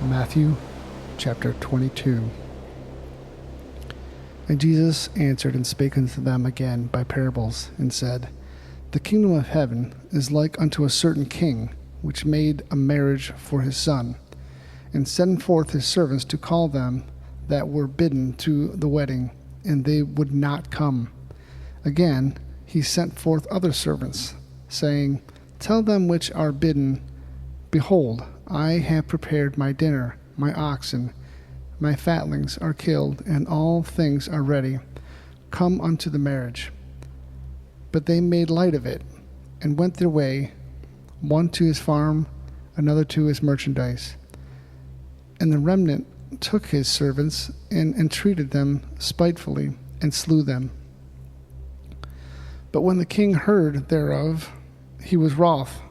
Matthew chapter 22. And Jesus answered and spake unto them again by parables, and said, The kingdom of heaven is like unto a certain king, which made a marriage for his son, and sent forth his servants to call them that were bidden to the wedding, and they would not come. Again he sent forth other servants, saying, Tell them which are bidden, Behold, I have prepared my dinner, my oxen, my fatlings are killed, and all things are ready. Come unto the marriage. But they made light of it, and went their way, one to his farm, another to his merchandise. And the remnant took his servants, and entreated them spitefully, and slew them. But when the king heard thereof, he was wroth,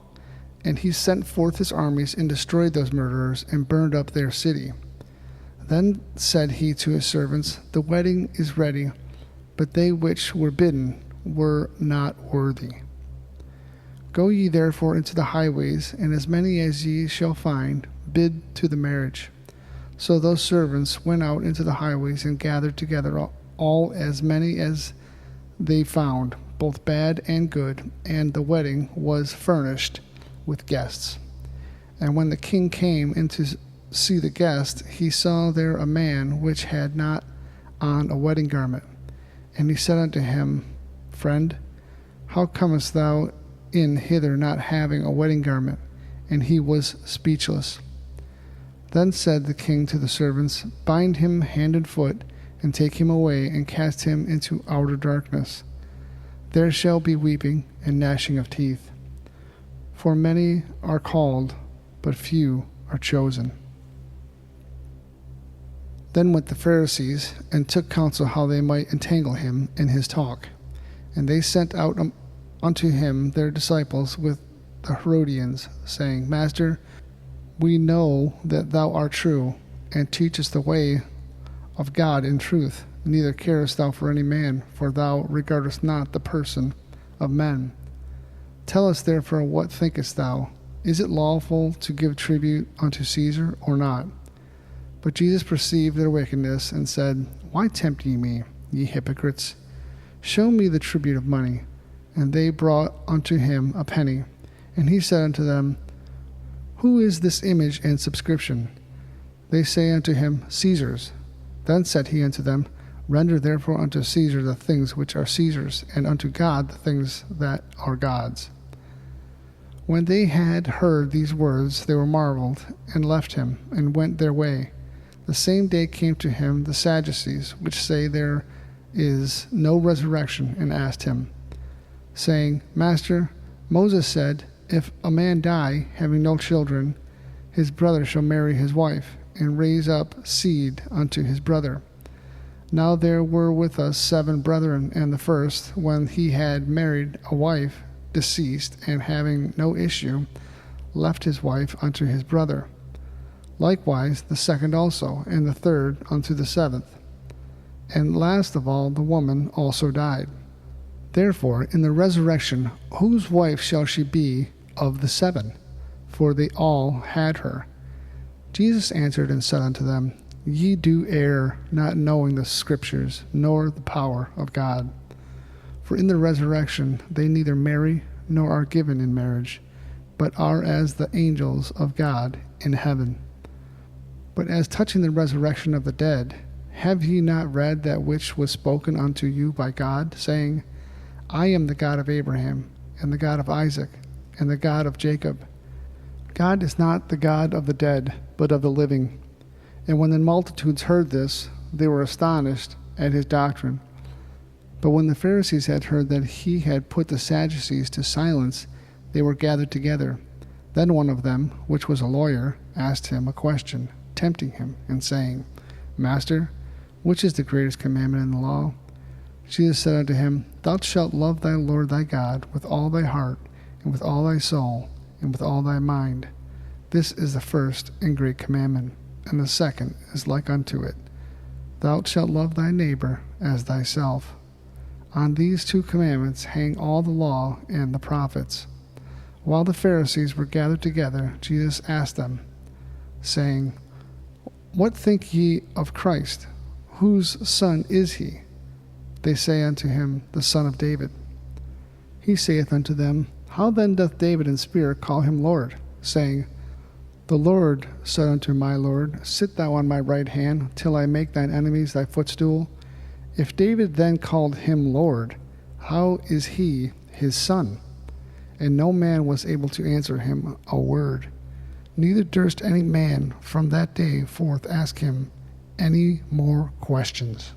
and he sent forth his armies, and destroyed those murderers, and burned up their city. Then said he to his servants, The wedding is ready, but they which were bidden were not worthy. Go ye therefore into the highways, and as many as ye shall find, bid to the marriage. So those servants went out into the highways, and gathered together all as many as they found, both bad and good, and the wedding was furnished with guests. And when the king came in to see the guest, he saw there a man which had not on a wedding garment. And he said unto him, Friend, how comest thou in hither not having a wedding garment? And he was speechless. Then said the king to the servants, Bind him hand and foot, and take him away, and cast him into outer darkness. There shall be weeping and gnashing of teeth. For many are called, but few are chosen. Then went the Pharisees, and took counsel how they might entangle him in his talk. And they sent out unto him their disciples with the Herodians, saying, Master, we know that thou art true, and teachest the way of God in truth. Neither carest thou for any man, for thou regardest not the person of men. Tell us therefore, what thinkest thou? Is it lawful to give tribute unto Caesar, or not? But Jesus perceived their wickedness, and said, Why tempt ye me, ye hypocrites? Show me the tribute of money. And they brought unto him a penny. And he said unto them, Who is this image and subscription? They say unto him, Caesar's. Then said he unto them, Render therefore unto Caesar the things which are Caesar's, and unto God the things that are God's. When they had heard these words, they were marveled, and left him, and went their way. The same day came to him the Sadducees, which say there is no resurrection, and asked him, saying, Master, Moses said, If a man die, having no children, his brother shall marry his wife, and raise up seed unto his brother. Now there were with us 7 brethren, and the first, when he had married a wife, deceased, and having no issue, left his wife unto his brother. Likewise the second also, and the third unto the 7th. And last of all the woman also died. Therefore in the resurrection whose wife shall she be of the 7? For they all had her. Jesus answered and said unto them, Ye do err, not knowing the Scriptures, nor the power of God. For in the resurrection they neither marry, nor are given in marriage, but are as the angels of God in heaven. But as touching the resurrection of the dead, have ye not read that which was spoken unto you by God, saying, I am the God of Abraham, and the God of Isaac, and the God of Jacob? God is not the God of the dead, but of the living. And when the multitudes heard this, they were astonished at his doctrine. But when the Pharisees had heard that he had put the Sadducees to silence, they were gathered together. Then one of them, which was a lawyer, asked him a question, tempting him, and saying, Master, which is the greatest commandment in the law? Jesus said unto him, Thou shalt love thy Lord thy God with all thy heart, and with all thy soul, and with all thy mind. This is the first and great commandment. And the second is like unto it, Thou shalt love thy neighbor as thyself. On these 2 commandments hang all the law and the prophets. While the Pharisees were gathered together, Jesus asked them, saying, What think ye of Christ? Whose son is he? They say unto him, The son of David. He saith unto them, How then doth David in spirit call him Lord, saying, The Lord said unto my Lord, Sit thou on my right hand, till I make thine enemies thy footstool? If David then called him Lord, how is he his son? And no man was able to answer him a word. Neither durst any man from that day forth ask him any more questions.